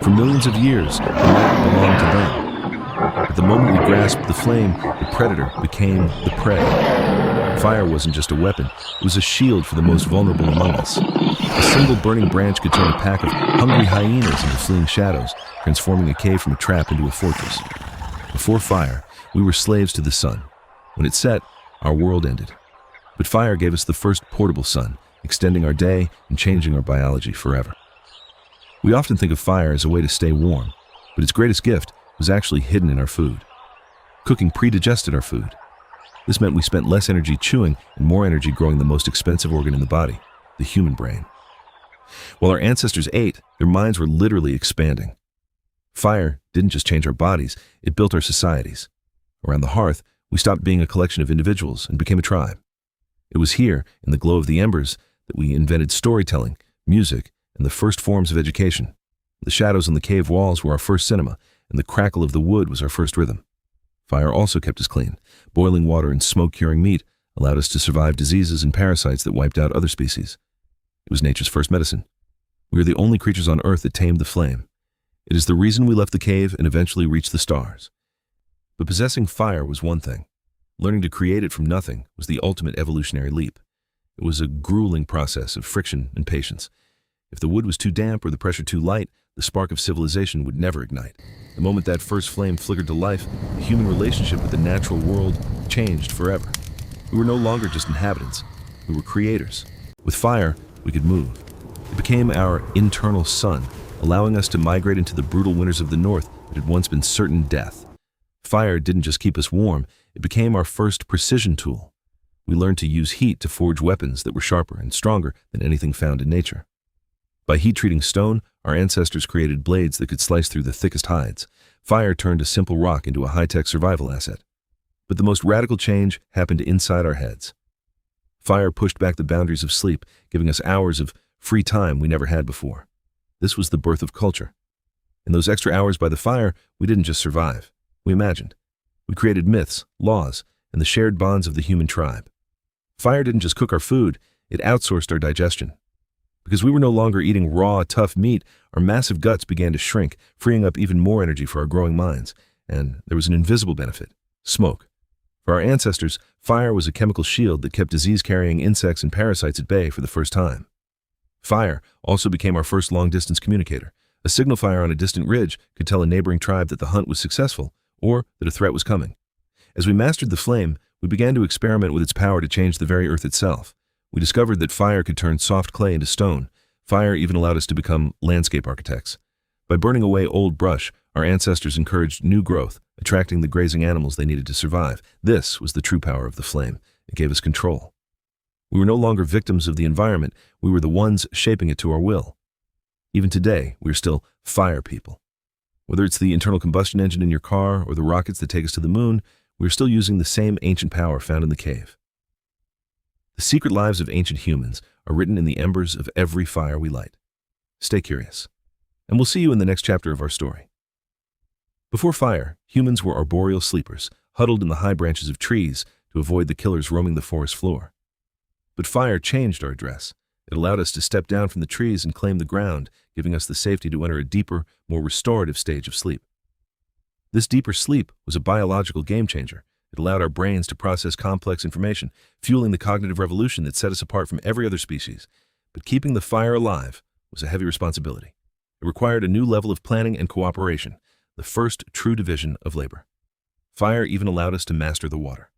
For millions of years, the night belonged to them. But the moment we grasped the flame, the predator became the prey. Fire wasn't just a weapon, it was a shield for the most vulnerable among us. A single burning branch could turn a pack of hungry hyenas into fleeing shadows, transforming a cave from a trap into a fortress. Before fire, we were slaves to the sun. When it set, our world ended. But fire gave us the first portable sun, extending our day and changing our biology forever. We often think of fire as a way to stay warm, but its greatest gift was actually hidden in our food. Cooking pre-digested our food. This meant we spent less energy chewing and more energy growing the most expensive organ in the body, the human brain. While our ancestors ate, their minds were literally expanding. Fire didn't just change our bodies, it built our societies. Around the hearth, we stopped being a collection of individuals and became a tribe. It was here, in the glow of the embers, that we invented storytelling, music, and the first forms of education. The shadows on the cave walls were our first cinema, and the crackle of the wood was our first rhythm. Fire also kept us clean. Boiling water and smoke-curing meat allowed us to survive diseases and parasites that wiped out other species. It was nature's first medicine. We are the only creatures on Earth that tamed the flame. It is the reason we left the cave and eventually reached the stars. But possessing fire was one thing. Learning to create it from nothing was the ultimate evolutionary leap. It was a grueling process of friction and patience. If the wood was too damp or the pressure too light, the spark of civilization would never ignite. The moment that first flame flickered to life, the human relationship with the natural world changed forever. We were no longer just inhabitants. We were creators. With fire, we could move. It became our internal sun, allowing us to migrate into the brutal winters of the north that had once been certain death. Fire didn't just keep us warm, it became our first precision tool. We learned to use heat to forge weapons that were sharper and stronger than anything found in nature. By heat-treating stone, our ancestors created blades that could slice through the thickest hides. Fire turned a simple rock into a high-tech survival asset. But the most radical change happened inside our heads. Fire pushed back the boundaries of sleep, giving us hours of free time we never had before. This was the birth of culture. In those extra hours by the fire, we didn't just survive. We imagined. We created myths, laws, and the shared bonds of the human tribe. Fire didn't just cook our food, it outsourced our digestion. Because we were no longer eating raw, tough meat, our massive guts began to shrink, freeing up even more energy for our growing minds. And there was an invisible benefit: smoke. For our ancestors, fire was a chemical shield that kept disease-carrying insects and parasites at bay for the first time. Fire also became our first long-distance communicator. A signal fire on a distant ridge could tell a neighboring tribe that the hunt was successful, or that a threat was coming. As we mastered the flame, we began to experiment with its power to change the very earth itself. We discovered that fire could turn soft clay into stone. Fire even allowed us to become landscape architects. By burning away old brush, our ancestors encouraged new growth, attracting the grazing animals they needed to survive. This was the true power of the flame. It gave us control. We were no longer victims of the environment, we were the ones shaping it to our will. Even today, we are still fire people. Whether it's the internal combustion engine in your car or the rockets that take us to the moon, we are still using the same ancient power found in the cave. The secret lives of ancient humans are written in the embers of every fire we light. Stay curious, and we'll see you in the next chapter of our story. Before fire, humans were arboreal sleepers, huddled in the high branches of trees to avoid the killers roaming the forest floor. But fire changed our address. It allowed us to step down from the trees and claim the ground, giving us the safety to enter a deeper, more restorative stage of sleep. This deeper sleep was a biological game-changer. It allowed our brains to process complex information, fueling the cognitive revolution that set us apart from every other species. But keeping the fire alive was a heavy responsibility. It required a new level of planning and cooperation, the first true division of labor. Fire even allowed us to master the water.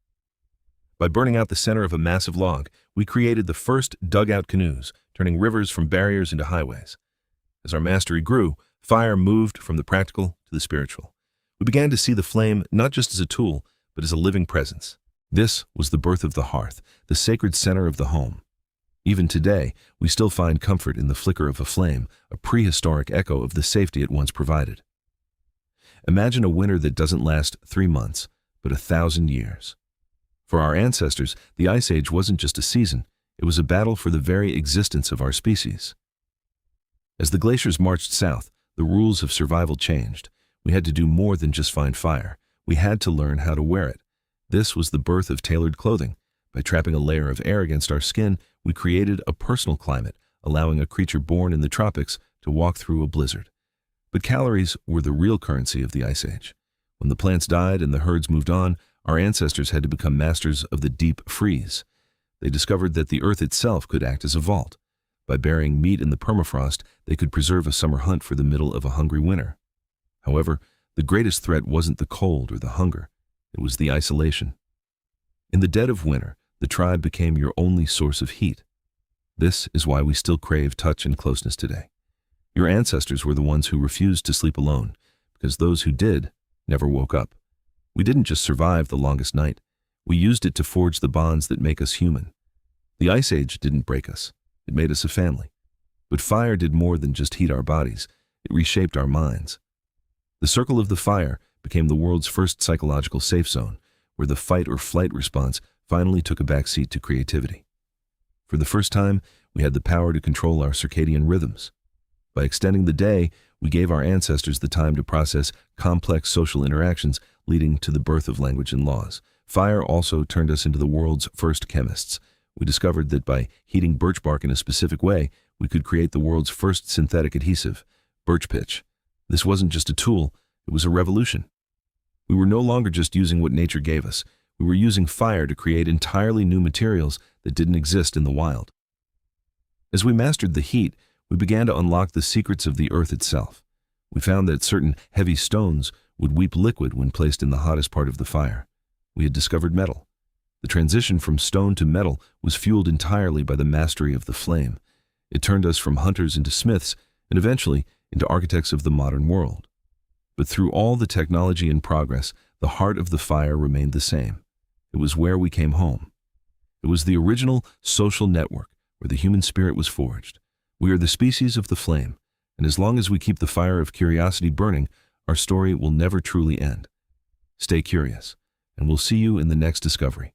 By burning out the center of a massive log, we created the first dugout canoes, turning rivers from barriers into highways. As our mastery grew, fire moved from the practical to the spiritual. We began to see the flame not just as a tool, but as a living presence. This was the birth of the hearth, the sacred center of the home. Even today, we still find comfort in the flicker of a flame, a prehistoric echo of the safety it once provided. Imagine a winter that doesn't last 3 months, but 1,000 years. For our ancestors, the Ice Age wasn't just a season, it was a battle for the very existence of our species. As the glaciers marched south, the rules of survival changed. We had to do more than just find fire. We had to learn how to wear it. This was the birth of tailored clothing. By trapping a layer of air against our skin, we created a personal climate, allowing a creature born in the tropics to walk through a blizzard. But calories were the real currency of the Ice Age. When the plants died and the herds moved on, our ancestors had to become masters of the deep freeze. They discovered that the earth itself could act as a vault. By burying meat in the permafrost, they could preserve a summer hunt for the middle of a hungry winter. However, the greatest threat wasn't the cold or the hunger. It was the isolation. In the dead of winter, the tribe became your only source of heat. This is why we still crave touch and closeness today. Your ancestors were the ones who refused to sleep alone, because those who did never woke up. We didn't just survive the longest night. We used it to forge the bonds that make us human. The Ice Age didn't break us. It made us a family. But fire did more than just heat our bodies. It reshaped our minds. The circle of the fire became the world's first psychological safe zone, where the fight or flight response finally took a backseat to creativity. For the first time, we had the power to control our circadian rhythms. By extending the day, we gave our ancestors the time to process complex social interactions, leading to the birth of language and laws. Fire also turned us into the world's first chemists. We discovered that by heating birch bark in a specific way, we could create the world's first synthetic adhesive, birch pitch. This wasn't just a tool, it was a revolution. We were no longer just using what nature gave us. We were using fire to create entirely new materials that didn't exist in the wild. As we mastered the heat, we began to unlock the secrets of the earth itself. We found that certain heavy stones would weep liquid when placed in the hottest part of the fire. We had discovered metal. The transition from stone to metal was fueled entirely by the mastery of the flame. It turned us from hunters into smiths, and eventually into architects of the modern world. But through all the technology and progress, the heart of the fire remained the same. It was where we came home. It was the original social network where the human spirit was forged. We are the species of the flame, and as long as we keep the fire of curiosity burning, our story will never truly end. Stay curious, and we'll see you in the next discovery.